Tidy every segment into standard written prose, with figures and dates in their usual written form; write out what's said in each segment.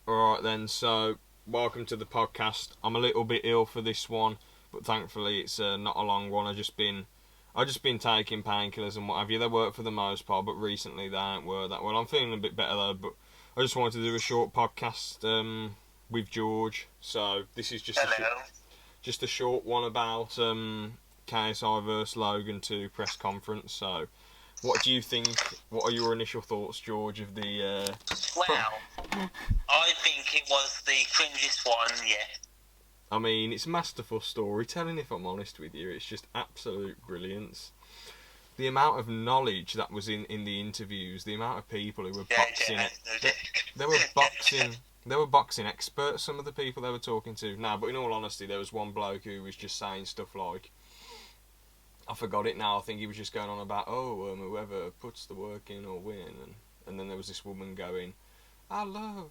Alright then, so welcome to the podcast. I'm a little bit ill for this one, but thankfully it's not a long one. I just been taking painkillers and what have you. They work for the most part, but recently they ain't worked that well. I'm feeling a bit better though, but I just wanted to do a short podcast with George. So this is just a short one about KSI versus Logan 2 press conference. So what do you think? What are your initial thoughts, George, of the Well, I think it was the cringiest one yet. I mean, it's masterful storytelling, if I'm honest with you. It's just absolute brilliance. The amount of knowledge that was in the interviews, the amount of people who were boxing it. They were boxing. They were boxing experts, some of the people they were talking to. No, but in all honesty, there was one bloke who was just saying stuff like, I forgot it now, I think he was just going on about, whoever puts the work in will win. And then there was this woman going, I love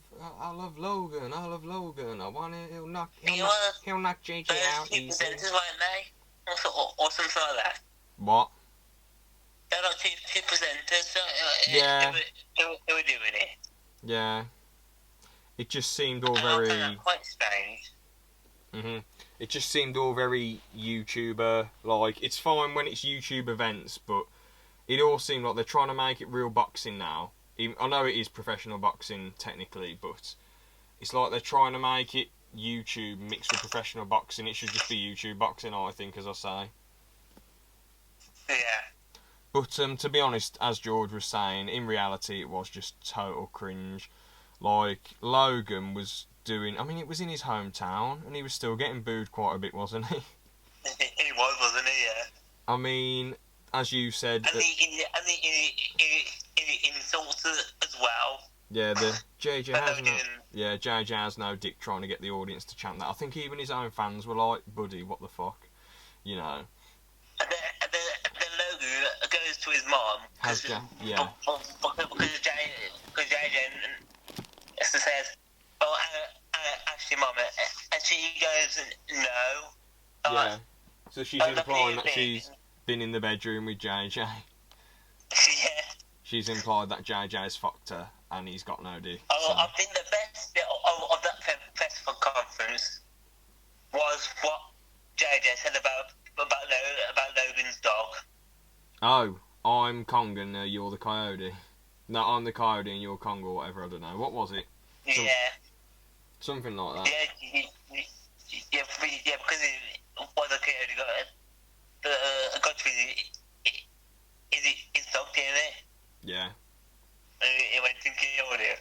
Logan. I love Logan. I want it. He'll knock JJ out. Two presenters, weren't they? Or something like that. What? There were two presenters. Yeah. Who were doing it. Yeah. It just seemed all I very. found that quite strange. It just seemed all very YouTuber. Like, it's fine when it's YouTube events, but it all seemed like they're trying to make it real boxing now. I know it is professional boxing technically, but it's like they're trying to make it YouTube mixed with professional boxing. It should just be YouTube boxing, I think, as I say. Yeah. But to be honest, as George was saying, in reality it was just total cringe. Like, Logan was doing... I mean, it was in his hometown, and he was still getting booed quite a bit, wasn't he? He was, wasn't he? Yeah. I mean, as you said... And the insults as well. Yeah, JJ has no dick trying to get the audience to chant that. I think even his own fans were like, buddy, what the fuck? You know. And then Logan goes to his mom. Because JJ says, well, ask your mum. And she goes, no. Yeah. So she's implying that she's been in the bedroom with JJ. Yeah. She's implied that JJ's fucked her and he's got no dick. So. I think the best bit of that press conference was what JJ said about Logan's dog. Oh, I'm Kong and you're the coyote. No, I'm the coyote and you're Kong or whatever, I don't know. What was it? Something like that. Yeah, because the coyote got to his dog, didn't it? Yeah. It went and killed it.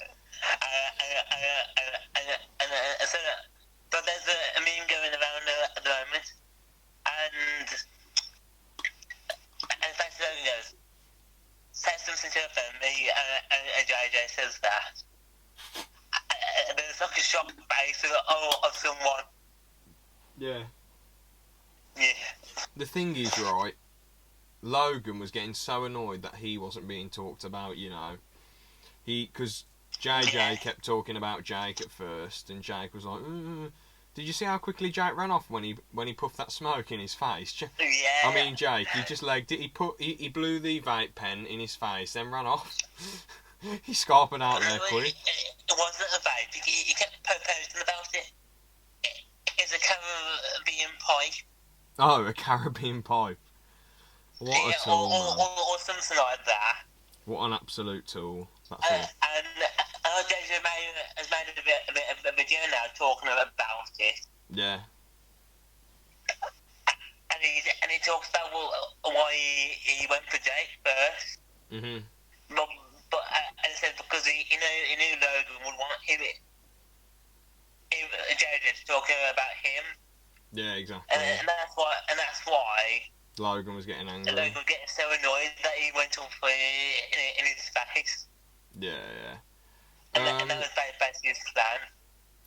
So there's a meme going around at the moment, and Francis Logan goes, say something to a family, and JJ says that. And there's like a shocked face of someone. Yeah. Yeah. The thing is, right, Logan was getting so annoyed that he wasn't being talked about, you know. Because JJ kept talking about Jake at first, and Jake was like, did you see how quickly Jake ran off when he puffed that smoke in his face? Yeah. I mean, Jake, he just legged it. He blew the vape pen in his face, then ran off. He's scarping out there quick. It wasn't a vape. He kept posting about it. It's a Caribbean pipe. Oh, a Caribbean pipe. What a tool, or something like that. What an absolute tool. That's and JJ has made a bit of a video now talking about it. Yeah. And he talks about why he went for Jake first. But and he said because he knew Logan would want JJ to talk about him. Yeah, exactly. And that's why Logan was getting angry. Logan was getting so annoyed that he went off in his face. Yeah. And that was basically his plan.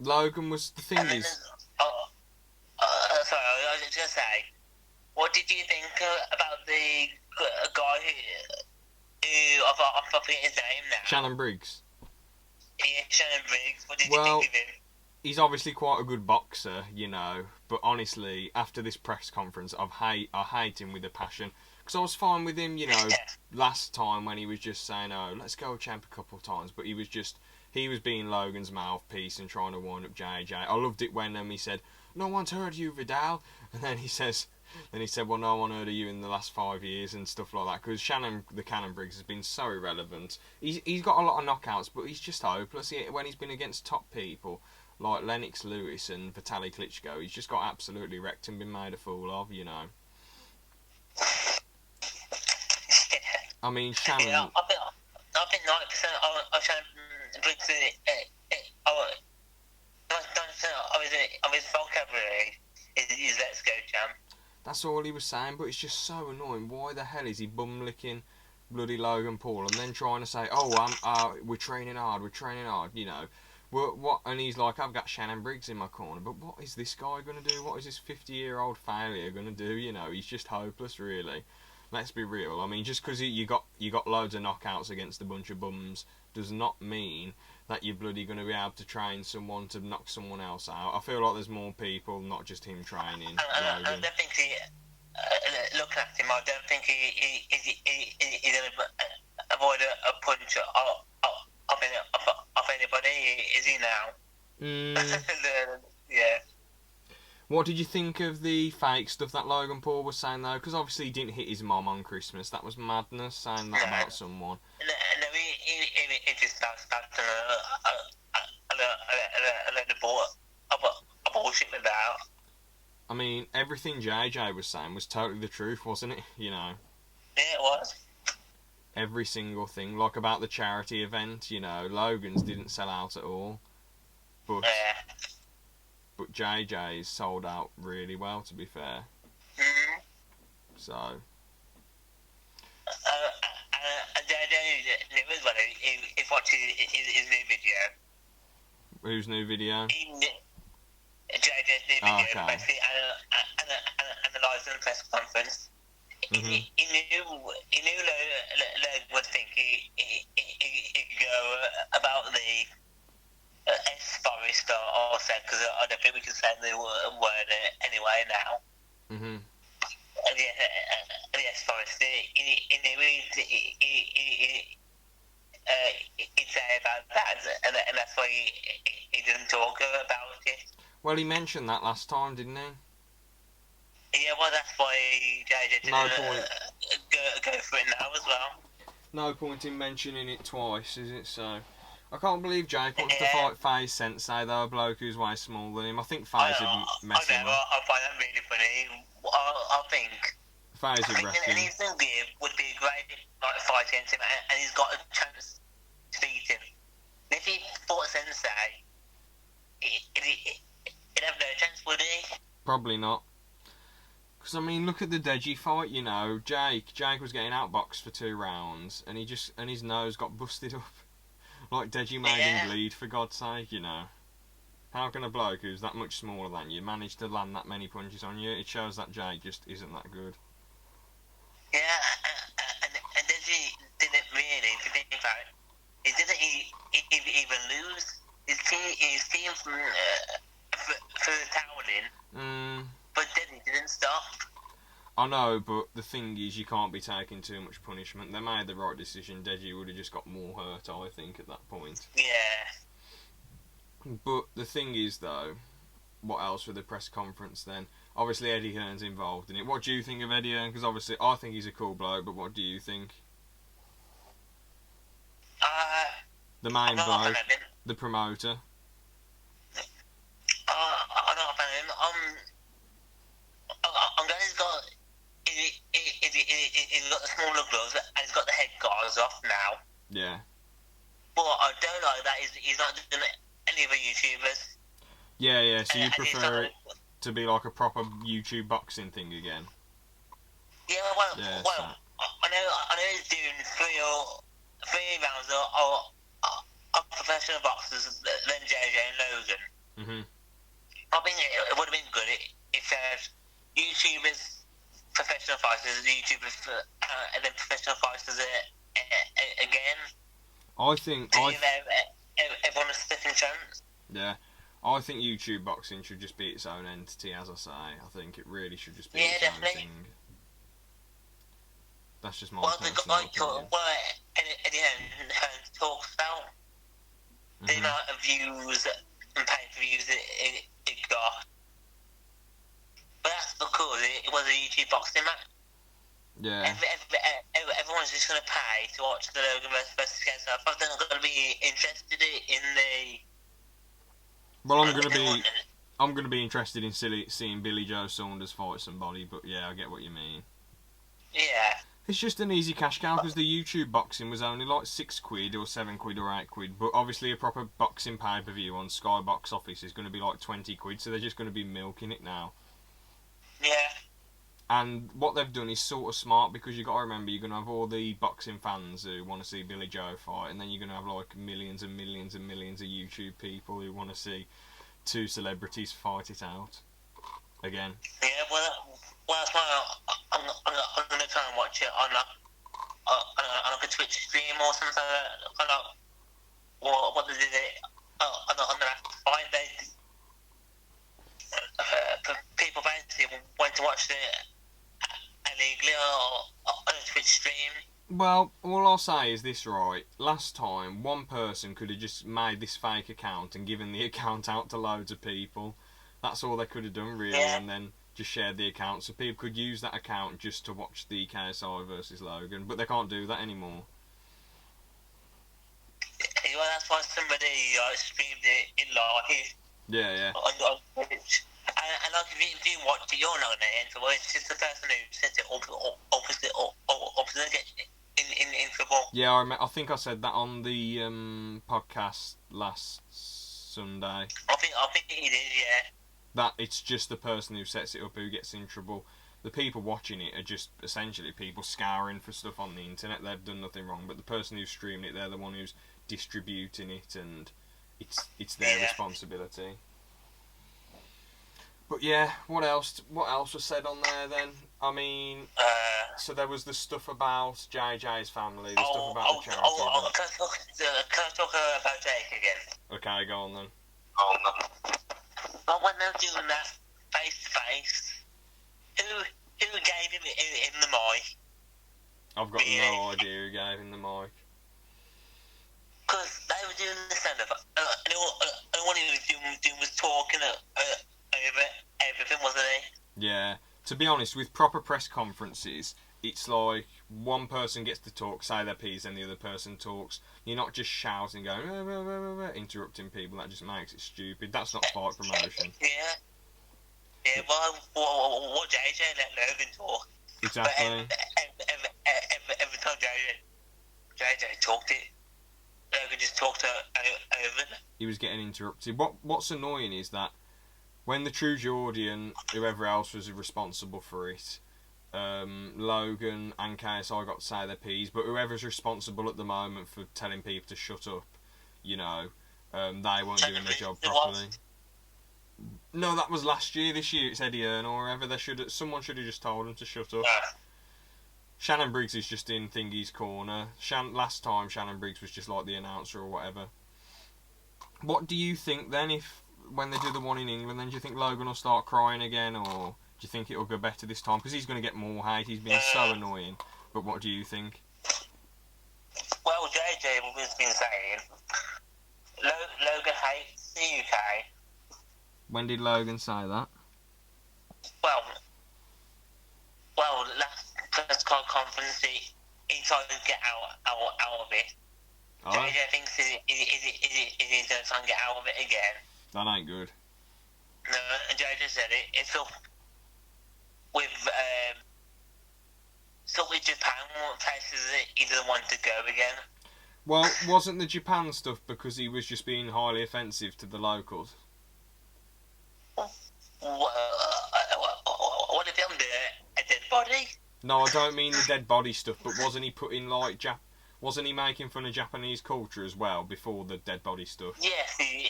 Logan was... The thing is... Sorry, I was just going to say, what did you think about the guy who I forget his name now. Shannon Briggs. Yeah, Shannon Briggs. What did you think of him? He's obviously quite a good boxer, you know, but honestly, after this press conference, I hate him with a passion. Because I was fine with him, you know, last time when he was just saying, oh, let's go champ a couple of times, but he was just he was being Logan's mouthpiece and trying to wind up JJ. I loved it when he said, "No one's heard of you, Vidal," and then he said, "Well, no one heard of you in the last 5 years," and stuff like that. Because Shannon the Cannon Briggs has been so irrelevant. He's got a lot of knockouts, but he's just hopeless. When he's been against top people like Lennox Lewis and Vitaly Klitschko, he's just got absolutely wrecked and been made a fool of, you know. I mean, Shannon. Yeah, I think 90% of Shannon Briggs' of his vocabulary is "Let's go, champ." That's all he was saying, but it's just so annoying. Why the hell is he bum licking bloody Logan Paul and then trying to say, "Oh, we're training hard, you know." What? And he's like, "I've got Shannon Briggs in my corner," but what is this guy going to do? What is this 50-year-old failure going to do? You know, he's just hopeless, really. Let's be real. I mean, just because you got loads of knockouts against a bunch of bums does not mean that you're bloody going to be able to train someone to knock someone else out. I feel like there's more people, not just him training. I don't think looking at him, I don't think he's going to avoid a punch of anybody, is he now? Yeah. What did you think of the fake stuff that Logan Paul was saying, though? Because obviously he didn't hit his mom on Christmas. That was madness, saying that about someone. No, he just started a load of bullshit with that. I mean, everything JJ was saying was totally the truth, wasn't it? You know. Yeah, it was. Every single thing, like about the charity event, you know, Logan's didn't sell out at all, but JJ's sold out really well, to be fair. Mm-hmm. So. JJ knew as well. He watched his new video. Whose new video? JJ's new video, okay. basically analysed in the press conference. Mm-hmm. He knew Logan would think he could go about the S-Forest or said, because I don't think we can say the word anyway now. Mm-hmm. The S-Forest, he knew he'd say about that, and that's why he didn't talk about it. Well, he mentioned that last time, didn't he? Yeah, well, that's why JJ didn't go for it now as well. No point in mentioning it twice, is it? So, I can't believe Jake wants to fight FaZe Sensei, though, a bloke who's way smaller than him. I think FaZe would mess him up. I find that really funny. I think FaZe would wreck him. Anything give would be a great fight against him, and he's got a chance to beat him. And if he fought Sensei, he'd have no chance, would he? Probably not. Because, I mean, look at the Deji fight, you know. Jake was getting outboxed for 2 rounds, and his nose got busted up. Like Deji made him bleed, for God's sake, you know. How can a bloke who's that much smaller than you manage to land that many punches on you? It shows that Jake just isn't that good. Yeah, and Deji didn't really, if you think about it, he didn't even lose. His team for the toweling, but Deji didn't stop. I know, but the thing is, you can't be taking too much punishment. They made the right decision. Deji would have just got more hurt, I think, at that point. Yeah. But the thing is, though, what else with the press conference then? Obviously, Eddie Hearn's involved in it. What do you think of Eddie Hearn? Because obviously, I think he's a cool bloke, but what do you think? The main bloke, the promoter. I'm not a fan of him. I'm glad he's got the smaller gloves and he's got the head guards off now. Yeah. But I don't like that he's not doing any other YouTubers. Yeah. So you prefer it to be like a proper YouTube boxing thing again? Yeah. Well, I know he's doing three rounds of professional boxers than JJ and Logan. Mhm. I think it would have been good if YouTubers, professional fighters, YouTubers, and then professional fighters again. I think everyone a second chance. Yeah, I think YouTube boxing should just be its own entity. As I say, I think it really should just be its own thing. That's just my personal opinion. Eddie Hearn talks about. the amount of views and pay-per-views it got. But that's because it was a YouTube boxing match. Yeah. Everyone's just going to pay to watch the Logan versus KSI. I they're not going to be interested in the... Well, I'm going to be interested in seeing Billy Joe Saunders fight somebody, but yeah, I get what you mean. Yeah. It's just an easy cash cow because the YouTube boxing was only like £6 or £7 or £8, but obviously a proper boxing pay-per-view on Sky Box Office is going to be like £20, so they're just going to be milking it now. Yeah. And what they've done is sort of smart because you've got to remember you're going to have all the boxing fans who want to see Billy Joe fight, and then you're going to have like millions and millions and millions of YouTube people who want to see two celebrities fight it out again. Yeah, well that's why I'm going to try and watch it on like a Twitch stream or something like that. What they did on the last fight, people basically went to watch it illegally on a Twitch stream. Well, all I'll say is this, right? Last time, one person could have just made this fake account and given the account out to loads of people. That's all they could have done, really, and then just shared the account so people could use that account just to watch the KSI versus Logan, but they can't do that anymore. Well, that's why somebody streamed it in live. Yeah. On Twitch. And like, if you watch it, you're not going to enter. Well, it's just the person who sets it up opposite gets in trouble. Yeah, I think I said that on the podcast last Sunday. I think it is, yeah. That it's just the person who sets it up who gets in trouble. The people watching it are just essentially people scouring for stuff on the internet. They've done nothing wrong, but the person who's streaming it, they're the one who's distributing it, and it's their responsibility. But yeah, what else was said on there then? I mean, so there was the stuff about JJ's family, the stuff about the charity. Can I talk about Jake again? Okay, go on then. But when they're doing that face to face, who gave him the mic? I've got no idea who gave him the mic. Because they were doing the stand-up, and all he was doing was talking over everything, wasn't he? Yeah. To be honest, with proper press conferences, it's like one person gets to talk, say their piece, and the other person talks. You're not just shouting, going, interrupting people. That just makes it stupid. That's not fight promotion. Yeah, well, what JJ let Logan talk. Exactly. But every time JJ talked it, Logan just talked over. He was getting interrupted. What's annoying is that when the True Geordian, whoever else was responsible for it, Logan and KSI got to say their piece, but whoever's responsible at the moment for telling people to shut up, they weren't doing their job properly. No, that was last year. This year it's Eddie Earn or whoever. Someone should have just told them to shut up. Shannon Briggs is just in Thingy's corner. Last time Shannon Briggs was just like the announcer or whatever. What do you think then when they do the one in England, then do you think Logan will start crying again, or do you think it'll go better this time? Because he's going to get more hate. He's been so annoying. But what do you think? Well, JJ has been saying Logan hates the UK. When did Logan say that? Well, last press conference, he tried to get out of it. Oh. JJ thinks he's going to try and get out of it again. That ain't good. No, and JJ said it's up with Japan, places that he doesn't want to go again. Well, wasn't the Japan stuff because he was just being highly offensive to the locals? What if I'm a dead body? No, I don't mean the dead body stuff, but wasn't he putting wasn't he making fun of Japanese culture as well before the dead body stuff? Yes, he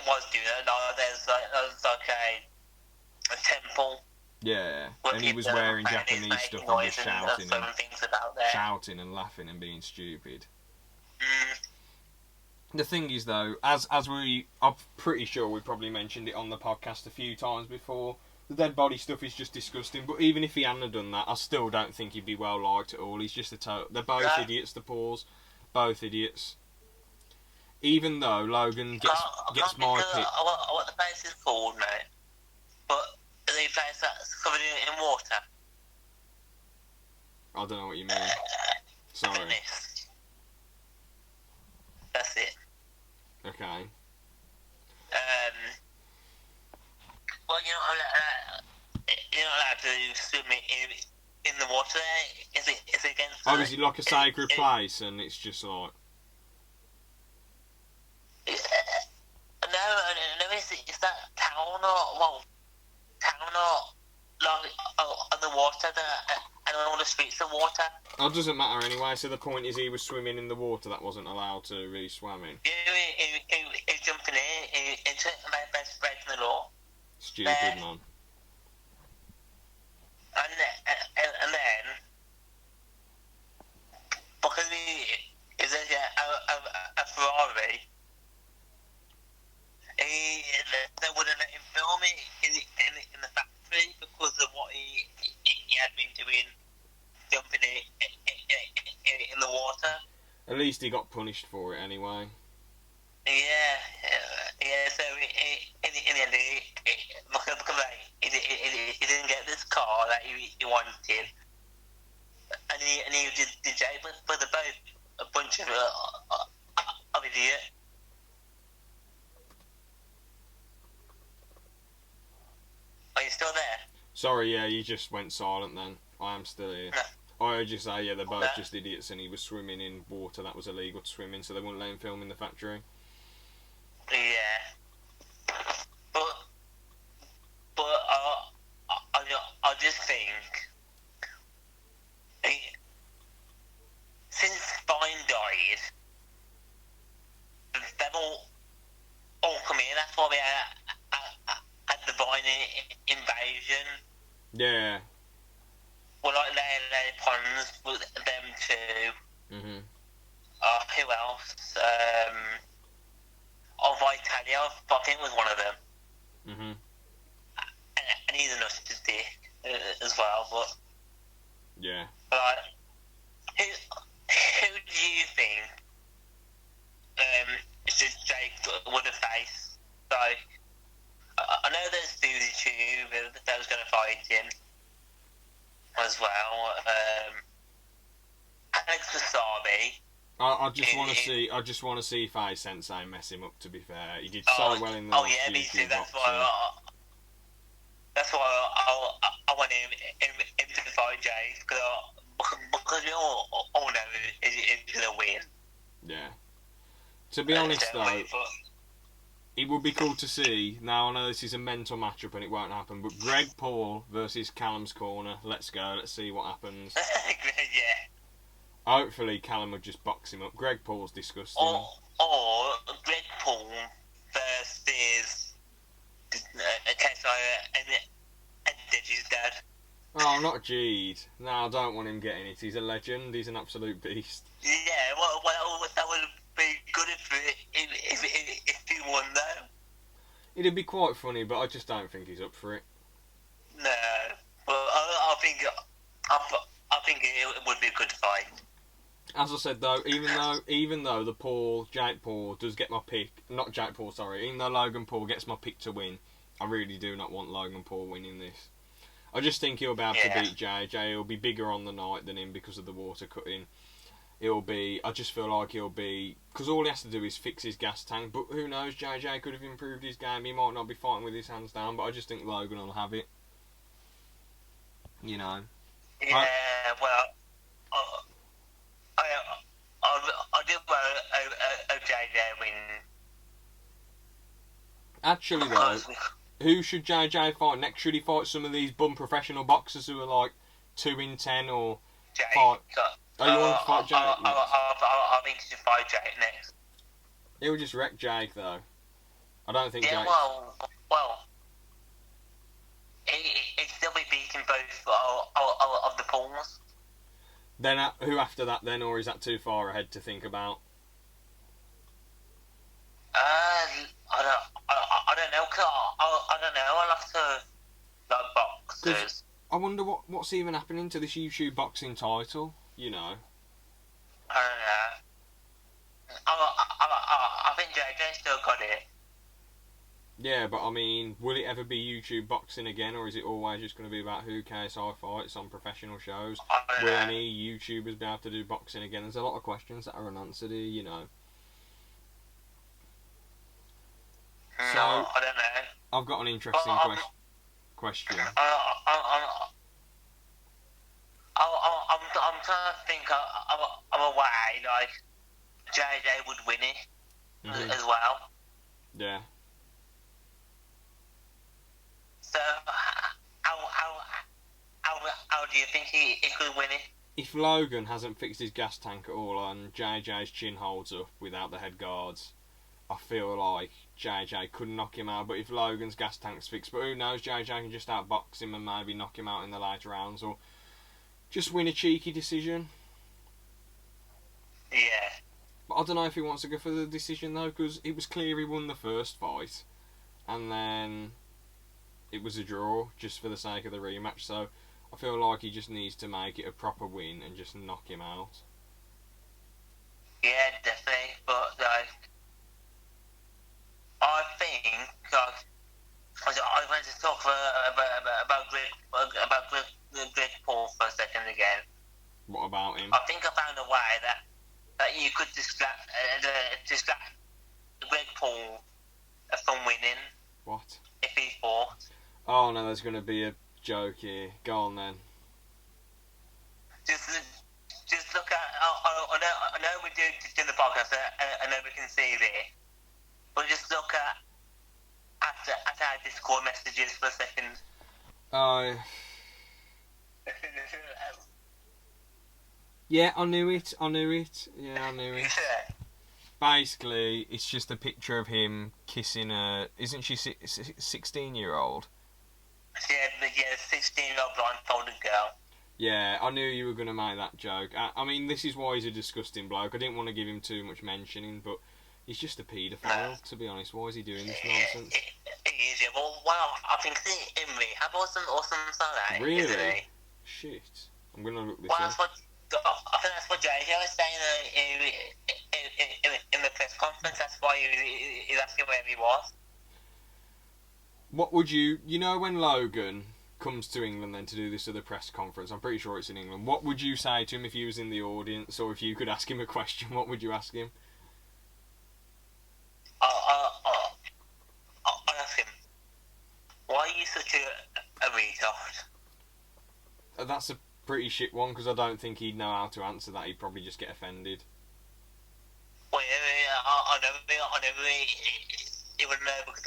was doing that. No, there's like a temple. Yeah, and he was wearing Japanese stuff and was shouting and laughing and being stupid. The thing is, though, I'm pretty sure we probably mentioned it on the podcast a few times before, the dead body stuff is just disgusting, but even if he hadn't done that, I still don't think he'd be well liked at all. He's just they're both idiots, the Paws. Both idiots. Even though Logan gets my pick. What the place is called, mate. But the place that's covered in water. I don't know what you mean. Sorry. Venice. That's it. Okay. Well, you're not allowed to swim in the water there. Is it against? Oh, is it like a sacred place, and it's just like? No, it's that town or like on the water and all the streets of water. Oh, it doesn't matter anyway. So the point is, he was swimming in the water that wasn't allowed to really swim in. He's jumping in, it's breaking the law. Stupid, man. And then because he is a Ferrari. They wouldn't let him film it in the factory because of what he had been doing, jumping in the water. At least he got punished for it anyway. Yeah. So in the end, because he didn't get this car that he wanted, and he did jail, but they're both a bunch of idiots. Are you still there? Sorry, yeah, you just went silent then. I am still here. No. I heard you say, yeah, they're both just idiots, and he was swimming in water that was illegal to swim in, so they wouldn't let him film in the factory. Yeah. But I just think since Spine died, they've all come in. That's why we had the Vine invasion. Yeah. Well, like Larry Pons, with them two. Mhm. Who else? Vitalia, I think was one of them. Mhm. And he's a narcissistic as well, but yeah. Who do you think Jake would have faced? Like, I know there's Suzy Tube that was going to fight him as well. Alex Wasabi. I just want to see Fai Sensei mess him up. To be fair, he did so well in the last me too. That's why I want him to fight Jake because we all know he's gonna win. Yeah. To be honest though, it would be cool to see. Now I know this is a mental matchup and it won't happen, but Greg Paul versus Callum's Corner. Let's go. Let's see what happens. Yeah. Hopefully Callum would just box him up. Greg Paul's disgusting. Or Greg Paul versus KSI and Digi's dad. Oh, not Jeed. No, I don't want him getting it. He's a legend. He's an absolute beast. Yeah, well that would be good if he won though. It'd be quite funny, but I just don't think he's up for it. No, but I think it would be a good fight. As I said though, even though Jake Paul does get my pick, not Jake Paul, sorry, even though Logan Paul gets my pick to win, I really do not want Logan Paul winning this. I just think he'll be able to beat JJ. He'll be bigger on the night than him because of the water cutting. I just feel like he'll be, because all he has to do is fix his gas tank, but who knows, JJ could have improved his game. He might not be fighting with his hands down, but I just think Logan will have it. You know. Yeah, well, I do well JJ win. Actually though, who should JJ fight next? Should he fight some of these bum professional boxers who are like 2-10 or fight? Oh, you want to fight Jake? I think he should fight Jake next. He'll just wreck Jake though. I don't think. Yeah, Jake... well, he'd still be beating both of the Pauls. Then who after that then, or is that too far ahead to think about? I don't know. Cause I don't know. I'll have to like boxers. I wonder what's even happening to this YouTube boxing title. You know. I don't know. I got it. Yeah, but I mean, will it ever be YouTube boxing again, or is it always just going to be about who KSI fights on professional shows? Will any YouTubers be able to do boxing again? There's a lot of questions that are unanswered here, you know. So, I don't know. I've got an interesting question. I'm trying to think of a way, like, JJ would win it as well. Yeah. So, how do you think he could win it? If Logan hasn't fixed his gas tank at all and JJ's chin holds up without the head guards, I feel like JJ could knock him out. But if Logan's gas tank's fixed, but who knows, JJ can just outbox him and maybe knock him out in the later rounds, or just win a cheeky decision. Yeah. But I don't know if he wants to go for the decision though, because it was clear he won the first fight, and then it was a draw just for the sake of the rematch. So I feel like he just needs to make it a proper win and just knock him out. Yeah, definitely. But like, I think like, I want to talk about Greg Paul for a second again. What about him? I think I found a way that you could distract Greg Paul from winning. What? If he fought. Oh no, there's going to be a joke here. Go on then. Just look at. I know we do the podcast. I know we can see there, but just look at our Discord messages for a second. Yeah, I knew it. Yeah, I knew it. Basically, it's just a picture of him kissing a... Isn't she 16-year-old? Yeah, 16-year-old blindfolded girl. Yeah, I knew you were going to make that joke. I mean, this is why he's a disgusting bloke. I didn't want to give him too much mentioning, but he's just a paedophile, to be honest. Why is he doing this nonsense? He is, yeah. Well, I think in rehab or some like that. Really? Isn't he? Shit. I'm going to look this up. I think that's what JJ was saying in the press conference. That's why he was asking where he was. What would you... You know when Logan comes to England then to do this other press conference, I'm pretty sure it's in England, what would you say to him if he was in the audience, or if you could ask him a question, what would you ask him? I'd ask him, why are you such a retard? That's a pretty shit one, because I don't think he'd know how to answer that. He'd probably just get offended. Well, yeah, I never he would know because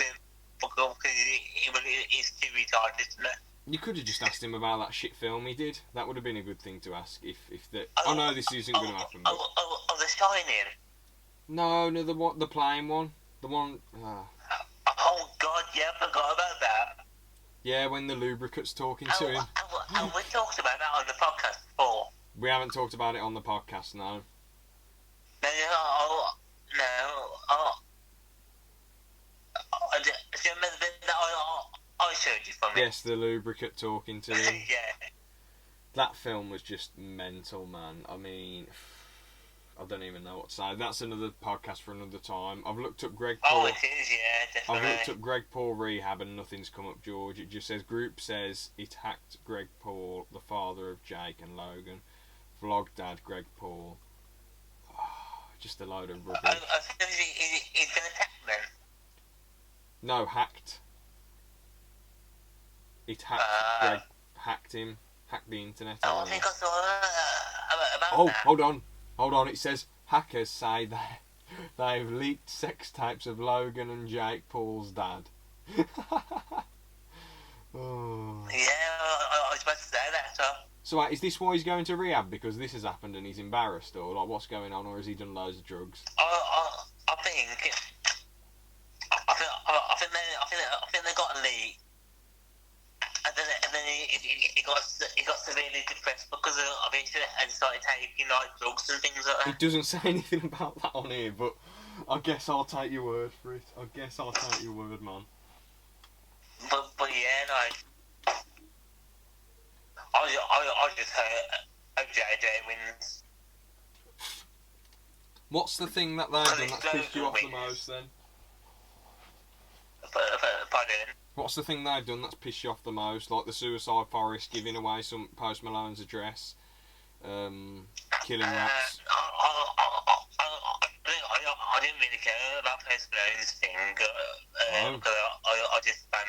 he's too retarded, isn't it? You could have just asked him about that shit film he did. That would have been a good thing to ask. If the... Oh no, this isn't going to happen. But... The Shining? No, the plain one. The one... Oh god, yeah, I forgot about that. Yeah, when the lubricant's talking to him. We talked about that on the podcast before. We haven't talked about it on the podcast, no. No. Do you remember that I showed you from it? Yes, the lubricant talking to him. Yeah. That film was just mental, man. I mean, I don't even know what to say. That's another podcast for another time. I've looked up Greg Paul. Oh, it is, yeah, definitely. I've looked up Greg Paul rehab and nothing's come up, George. It just says, group says it hacked Greg Paul, the father of Jake and Logan. Vlog dad Greg Paul. Oh, just a load of rubbish. He's been attacked then? No, hacked. It hacked Greg. Hacked him. Hacked the internet. I think I saw about that. Hold on. It says hackers say that they've leaked sex tapes of Logan and Jake Paul's dad. Oh. Yeah, I was about to say that. So is this why he's going to rehab, because this has happened and he's embarrassed, or like what's going on, or has he done loads of drugs? I think they got a leak. And then he got severely depressed because of it and started taking like drugs and things like that. It doesn't say anything about that on here, but I guess I'll take your word for it. Man. But yeah, like I just hope JJ wins. What's the thing that they've done that's pissed you off the most then? Pardon? What's the thing they've done that's pissed you off the most? Like the Suicide Forest giving away some Post Malone's address, killing rats. I didn't really care about Post Malone's thing, because I just found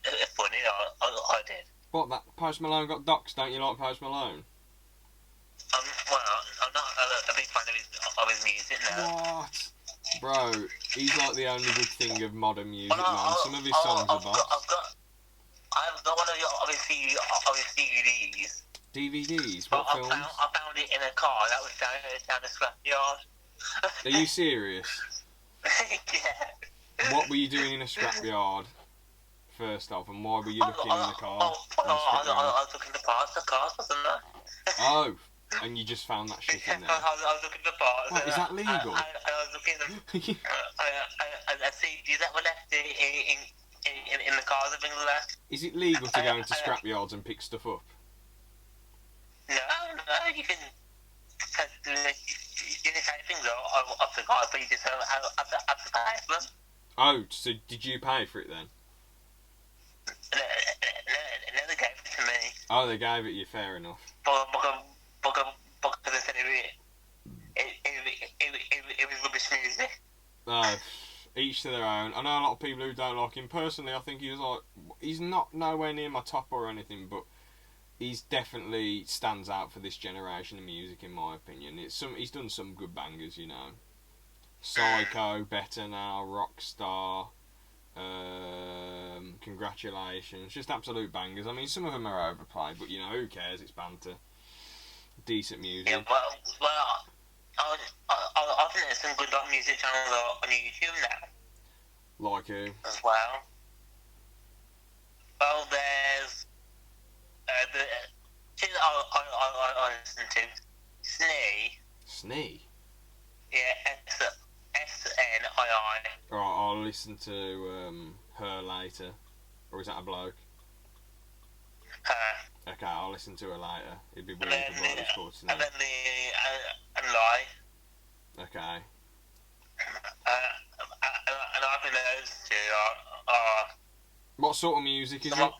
it funny. I did. What, that Post Malone got doxxed? Don't you like Post Malone? Well, I'm not a big fan of his music now. What? Bro, he's like the only good thing of modern music, man. Some of his songs are boss. I've got one of his CDs. DVDs? What films? I found it in a car that was down the scrapyard. Are you serious? Yeah. What were you doing in a scrapyard, first off, and why were you looking in the car? I was looking at the parts of cars, wasn't I? Oh, and you just found that shit in there? I was looking at the parts. What, is that legal? I was looking at the CDs that were left in the cars that been left. Is it legal to go into scrapyards and pick stuff up? No, you can take things off the cars, but you just have to pay for them. Oh, so did you pay for it then? No, they gave it to me. Oh, they gave it you, fair enough. Because they said it was rubbish music. No, each to their own. I know a lot of people who don't like him. Personally, I think he's not nowhere near my top or anything, but he's definitely stands out for this generation of music, in my opinion. He's done some good bangers, you know. Psycho, Better Now, Rockstar, Congratulations, just absolute bangers. I mean, some of them are overplayed, but you know, who cares? It's banter. Decent music. Yeah, well, I think there's some good music channels on YouTube now. Like who? As well. Well, there's the two that I listen to. Snee? Yeah, SNII. Alright, I'll listen to her later. Or is that a bloke? Her. Okay, I'll listen to her later. It'd be weird if a bloke was called Snee. And then and Lie. Okay. And I think those two are What sort of music is it? What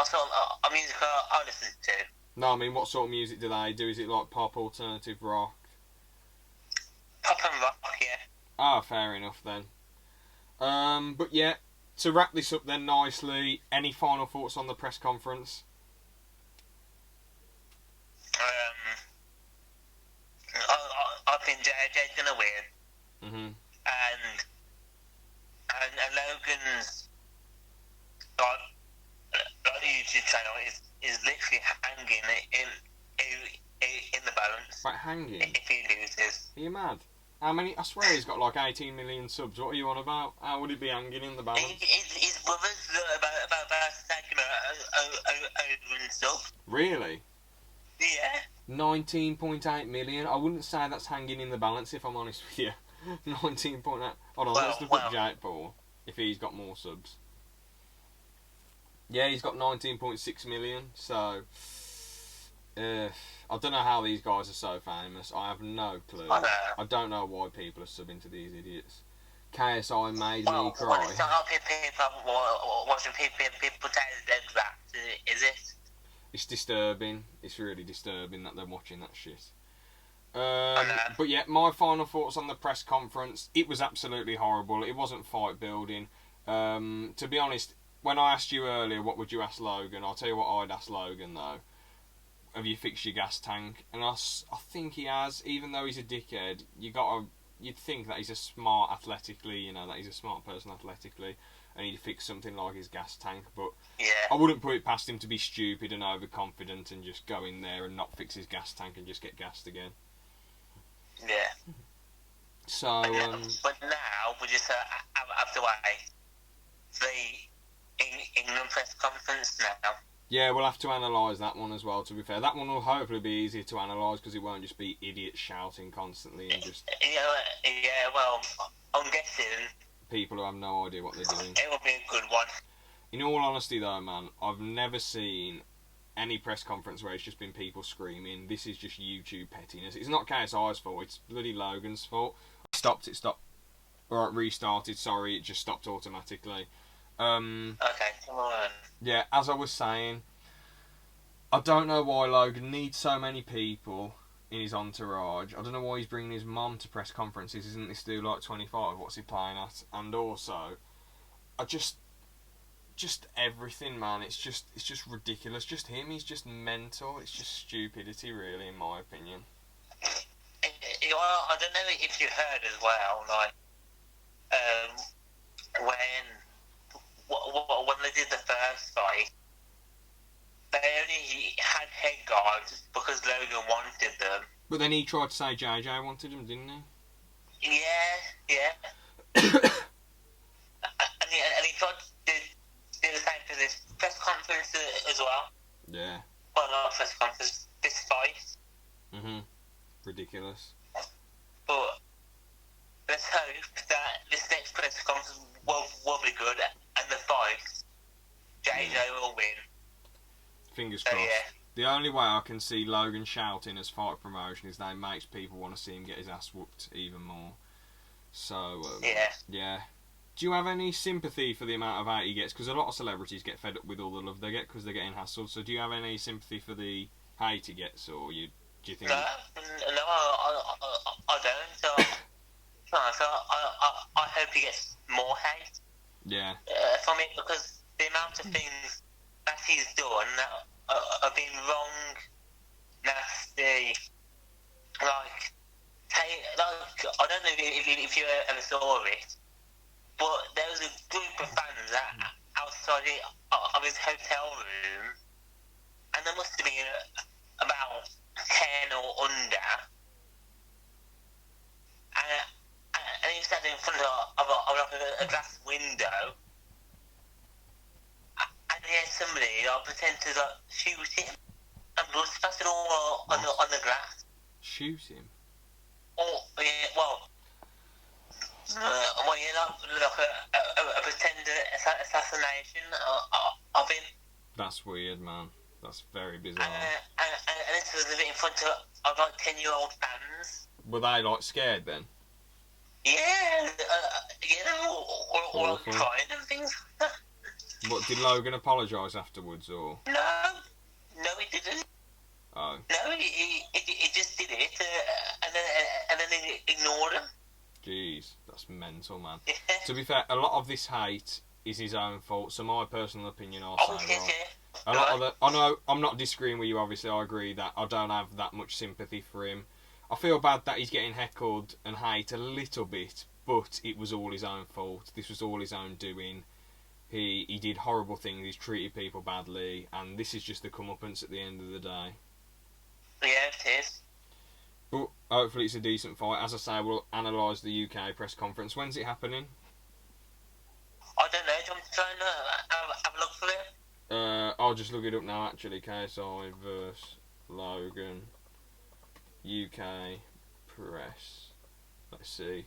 sort of music I listen to? No, I mean, what sort of music do they do? Is it like pop, alternative, rock? Pop and rock, yeah. Ah, fair enough then. But yeah, to wrap this up then nicely, any final thoughts on the press conference? I think JJ's gonna win. Mhm. And Logan's like the YouTube channel is literally hanging in the balance. Right, hanging? If he loses. Are you mad? How many? I swear he's got like 18 million subs. What are you on about? How would it be hanging in the balance? His brother's about to take him over and stuff. Really? Yeah. 19.8 million? I wouldn't say that's hanging in the balance, if I'm honest with you. 19.8. Hold on, let's look at Jake Paul, if he's got more subs. Yeah, he's got 19.6 million, so I don't know how these guys are so famous. I have no clue. I don't know why people are subbing to these idiots. KSI made me cry. It's not watching people take their draft, is it? It's disturbing. It's really disturbing that they're watching that shit. But yeah, my final thoughts on the press conference. It was absolutely horrible. It wasn't fight building. To be honest, when I asked you earlier, what would you ask Logan? I'll tell you what I'd ask Logan though. Have you fixed your gas tank? And I think he has. Even though he's a dickhead, you'd think that he's a smart athletically. You know, that he's a smart person athletically, and he'd fix something like his gas tank. But yeah, I wouldn't put it past him to be stupid and overconfident and just go in there and not fix his gas tank and just get gassed again. Yeah. So, but now we just have to wait the England press conference now. Yeah, we'll have to analyse that one as well, to be fair. That one will hopefully be easier to analyse because it won't just be idiots shouting constantly and just... Yeah, well, I'm guessing... people who have no idea what they're doing. It will be a good one. In all honesty though, man, I've never seen any press conference where it's just been people screaming. This is just YouTube pettiness. It's not KSI's fault, it's bloody Logan's fault. It stopped. Or it restarted, sorry, it just stopped automatically. Okay, come on. Yeah, as I was saying, I don't know why Logan needs so many people in his entourage. I don't know why he's bringing his mum to press conferences. Isn't this dude like 25? What's he playing at? And also, I just everything, man. It's just ridiculous. Just him. He's just mental. It's just stupidity, really, in my opinion. I don't know if you heard as well, like when they did the first fight, they only had head guards because Logan wanted them. But then he tried to say JJ wanted him, didn't he? Yeah. and he tried to do the same for this press conference as well. Yeah. Well, not press conference, this fight. Ridiculous. But let's hope that this next press conference will be good, and the fight, JJ will win. Fingers crossed. Yeah. The only way I can see Logan shouting as fight promotion is that it makes people want to see him get his ass whooped even more. So, yeah. Do you have any sympathy for the amount of hate he gets? Because a lot of celebrities get fed up with all the love they get because they're getting hassled. So do you have any sympathy for the hate he gets, or do you think... No, I don't. So I hope he gets more hate. Yeah. From it, because the amount of things that he's done that have been wrong, nasty, like I don't know if you ever saw it, but there was a group of fans outside of his hotel room, and there must have been about 10 or under, and he was standing in front of a glass window, and he had somebody pretend to shoot him, and blood splattered all on the grass. Shoot him? Oh, yeah, well, like a pretend assassination of him. That's weird, man. That's very bizarre. And this was in front of like 10-year-old fans. Were they like scared then? Yeah, they were all crying and things. What, did Logan apologise afterwards, or? No, he didn't. Oh. No, he just did it, and then he ignored him. Jeez, that's mental, man. Yeah. To be fair, a lot of this hate is his own fault. So my personal opinion, I'll say, right. A lot of the, I know I'm not disagreeing with you. Obviously, I agree that I don't have that much sympathy for him. I feel bad that he's getting heckled and hate a little bit, but it was all his own fault. This was all his own doing. He did horrible things. He's treated people badly, and this is just the comeuppance at the end of the day. Yeah, it is. But hopefully it's a decent fight. As I say, we'll analyse the UK press conference. When's it happening? I don't know. Do you want to try and have a look for it? I'll just look it up now, actually. KSI vs Logan UK press. Let's see.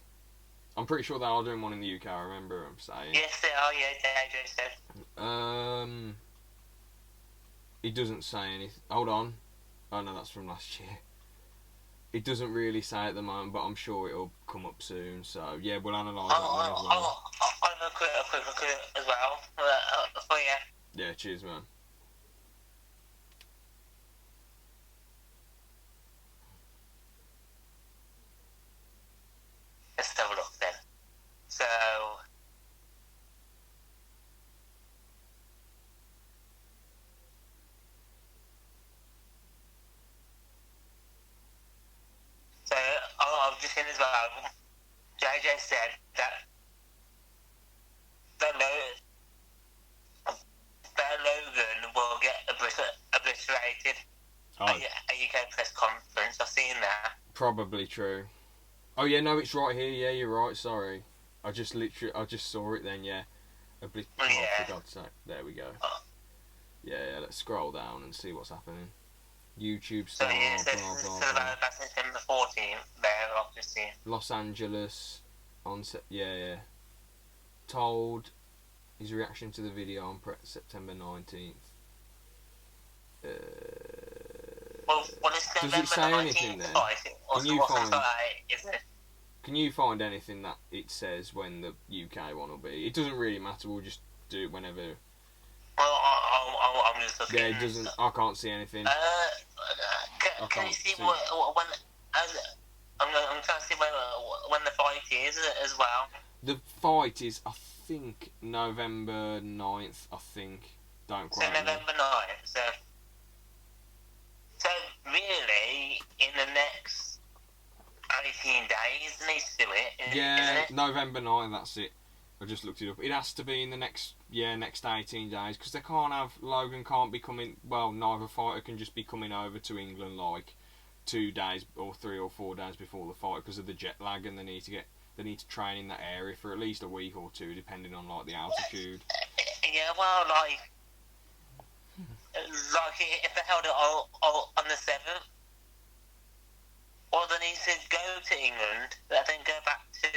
I'm pretty sure they are doing one in the UK, I remember them saying. Yes, they are, yeah, AJ said. It doesn't say anything. Hold on. Oh no, that's from last year. It doesn't really say at the moment, but I'm sure it'll come up soon. So yeah, we'll analyse that one as well. I'll have a quick look at it as well. For you. Yeah, cheers, man. Let's have a look then. So I was just saying as well, JJ said that Logan will get obliterated at a UK press conference. I've seen that. Probably true. Oh yeah, no, it's right here. Yeah, you're right. Sorry, I just saw it then. Yeah, for God's sake. There we go. Yeah, let's scroll down and see what's happening. YouTube star, blah. That's September 14th. There, obviously. Los Angeles on told his reaction to the video on September 19th. Well, does it say anything there? Can you find? Can you find anything that it says when the UK one will be? It doesn't really matter. We'll just do it whenever. Well, I'm just looking. Yeah, it doesn't. I can't see anything. Can you see when? I'm trying to see when the fight is as well. The fight is, I think, November 9th, I think. Don't quote me. November 9th. So really, in the next 18 days, needs to do it. Yeah, isn't it? November 9th, that's it. I just looked it up. It has to be in the next 18 days, because they can't have, Logan can't be coming, well, neither fighter can just be coming over to England like 2 days or 3 or 4 days before the fight because of the jet lag, and they need to train in that area for at least a week or two, depending on like the altitude. Yeah, well, like if they held it on the 7th, or they need to go to England, then go back to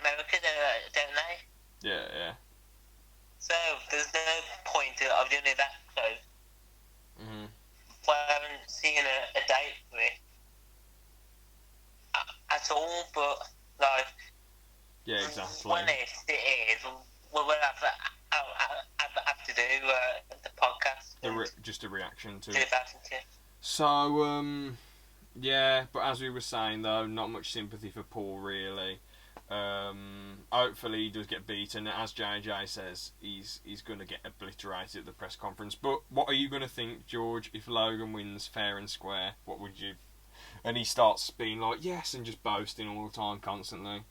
America, don't they? Yeah. So there's no point of doing it that close. Mhm. Well, I haven't seen a date for it at all, but like, Yeah, exactly. when it is, we'll have to do the podcast. Just a reaction to do it. that into. So, yeah, but as we were saying though, not much sympathy for Paul really. Hopefully he does get beaten. As JJ says, he's going to get obliterated at the press conference. But what are you going to think, George, if Logan wins fair and square? What would you... And he starts being like, yes, and just boasting all the time, constantly.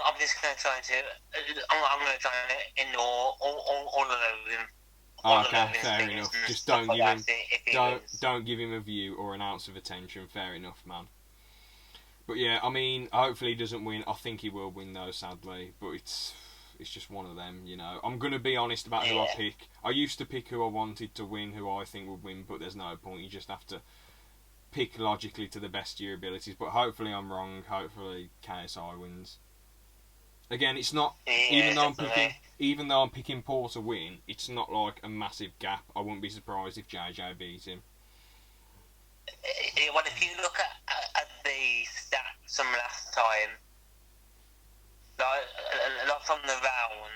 I'm just going to try and ignore all of Logan. Okay, fair enough. Just don't give him a view or an ounce of attention. Fair enough, man. But yeah, I mean, hopefully he doesn't win. I think he will win though, sadly. But it's just one of them, you know. I'm gonna be honest about who I pick. I used to pick who I wanted to win, who I think would win, but there's no point. You just have to pick logically to the best of your abilities. But hopefully I'm wrong. Hopefully KSI wins. Again, it's not even though I'm picking Paul to win. It's not like a massive gap. I wouldn't be surprised if JJ beats him. Well, if you look at the stats from last time, like from the round,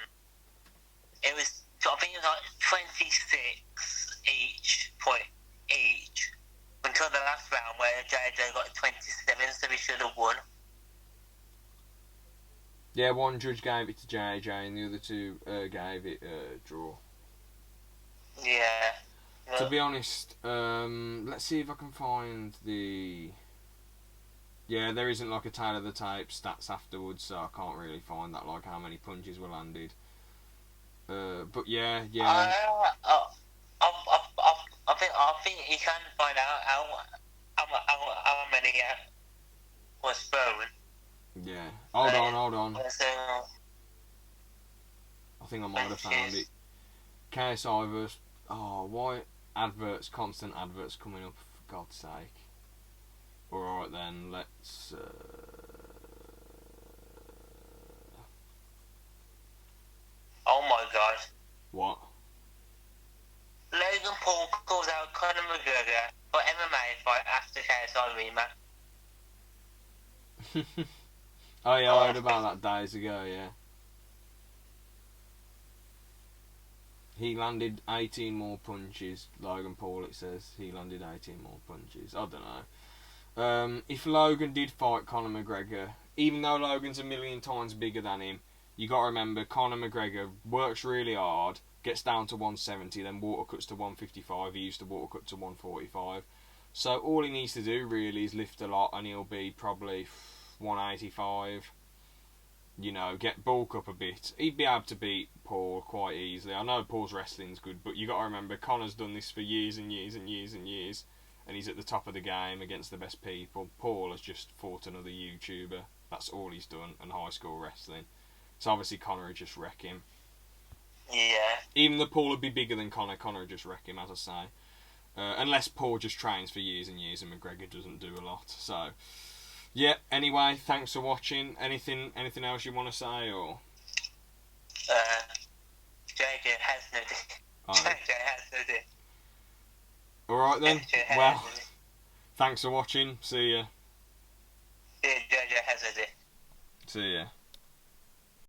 it was, I think it was like 26 each until the last round where JJ got 27, so he should have won. Yeah, one judge gave it to JJ and the other two gave it a draw. Yeah. To be honest, let's see if I can find the... Yeah, there isn't like a tail of the tape stats afterwards, so I can't really find that, like how many punches were landed. But yeah. I think you can find out how many was thrown. Yeah. Hold on. So, I think I might have found it. KSI versus... Oh, why constant adverts coming up, for God's sake. Alright then, let's... Oh my god. What? Logan Paul calls out Conor McGregor for MMA fight after KSI rematch. Oh yeah, I heard about that days ago, yeah. He landed 18 more punches, Logan Paul it says. He landed 18 more punches. I don't know. If Logan did fight Conor McGregor, even though Logan's a million times bigger than him, you got to remember Conor McGregor works really hard, gets down to 170, then water cuts to 155. He used to water cut to 145. So all he needs to do really is lift a lot, and he'll be probably 185. You know, bulk up a bit. He'd be able to beat Paul quite easily. I know Paul's wrestling's good, but you got to remember Conor's done this for years and years and years and years, and he's at the top of the game against the best people. Paul has just fought another YouTuber. That's all he's done, and high school wrestling. So obviously Conor would just wreck him. Yeah. Even though Paul would be bigger than Conor would just wreck him, as I say. Unless Paul just trains for years and years and McGregor doesn't do a lot. So, yeah, anyway, thanks for watching. Anything else you want to say, or? JJ has no dick. JJ has no dick. Alright then. Well, thanks for watching. See ya. Yeah, Jojo has a day. See ya.